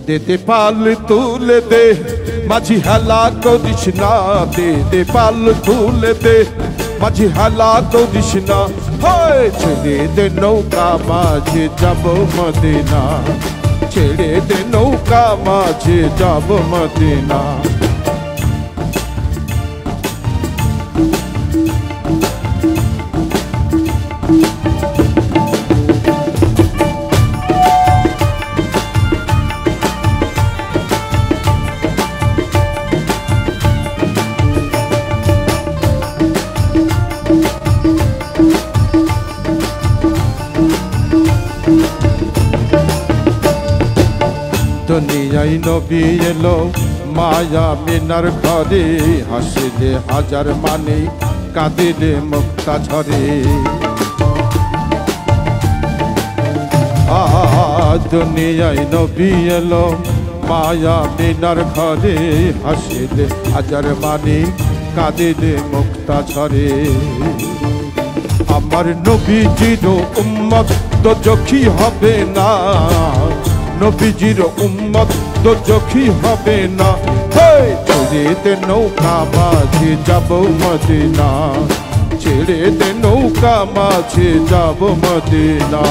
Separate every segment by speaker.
Speaker 1: দে দে পাল তুলে দে মাঝি হেলা করিস না, দে দে পাল তুলে দে মাঝি হেলা করিস না। ছেড়ে দে নৌকা মাঝে যাব মদিনা, ছেড়ে দে নৌকা মাঝে যাব মদিনা। দুনিয়ায় নবী এলো মায়া মিনার ঘরে, হাসিলে হাজার মানে কাঁদিলে মুক্তা ঝরে। দুনিয়ায় নবী এলো মায়া মিনার ঘরে, হাসিলে হাজার মানে কাঁদিলে মুক্তা ঝরে। আমার নবীজির উম্মত দোজখী হবে না, নবীজির উম্মত দোজখী হবে না। ছেড়ে দে নৌকা মাঝে যাব মদিনা, ছেড়ে দে নৌকা মাঝে যাব মদিনা।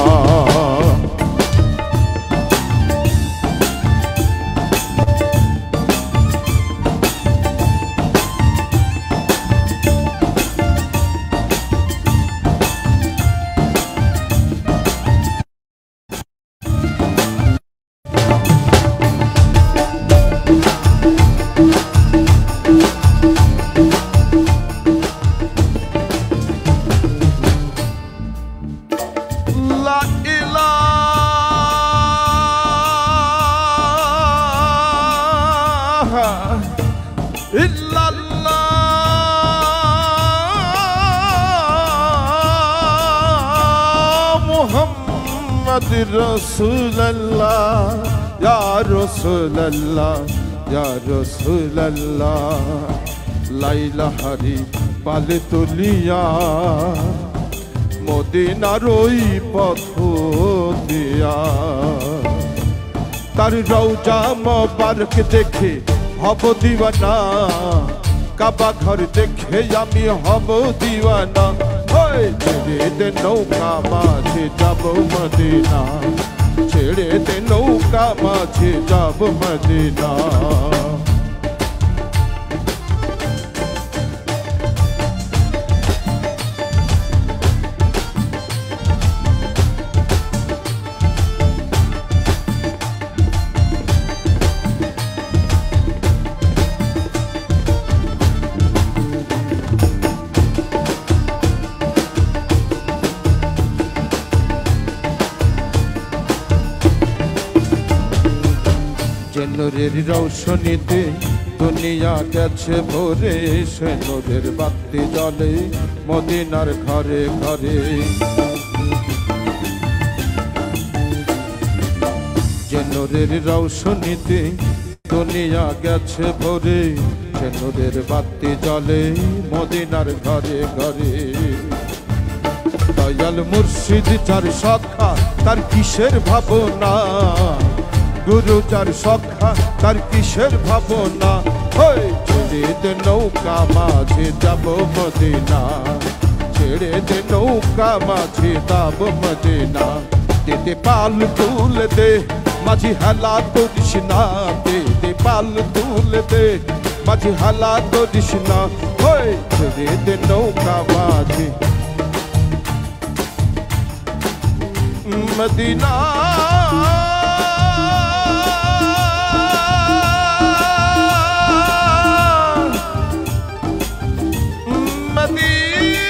Speaker 1: রসুল্লাহ ইয়া রসুল্লাহ ইয়া রসুল্লাহ, লাইলা হারি পালে তুলিয়া মদিনার ওই পথ দিয়া। তার রওজা মোবারক দেখে হব দিওয়ানা, কাবা ঘর দেখে আমি হব দিওয়ানা। ছেড়ে দে নৌকা মাঝে যাব মদিনা, ছেড়ে দে নৌকা মাঝে যাব মদিনা। নূরের রৌশনীতে দুনিয়া গেছে ভরে, সে নূরের বাতি জ্বলে মদিনার ঘরে ঘরে। যে নূরের রৌশনীতে দুনিয়া গেছে ভরে, সে নূরের বাতি জ্বলে মদিনার ঘরে ঘরে। দয়াল মুর্শিদ যার সখা তার কিসের ভাবনা, গুরু যার সখা তার কিসের ভাবনা। ছেড়ে দে নৌকা মাঝে যাব মদিনা, ছেড়ে দে নৌকা মাঝে যাব মদিনা। দে দে পাল তুলে দে মাঝি হেলা করিস না, দে দে পাল তুলে দে মাঝি হেলা করিস না। ছেড়ে দে নৌকা মাঝে মদিনা। মদিনা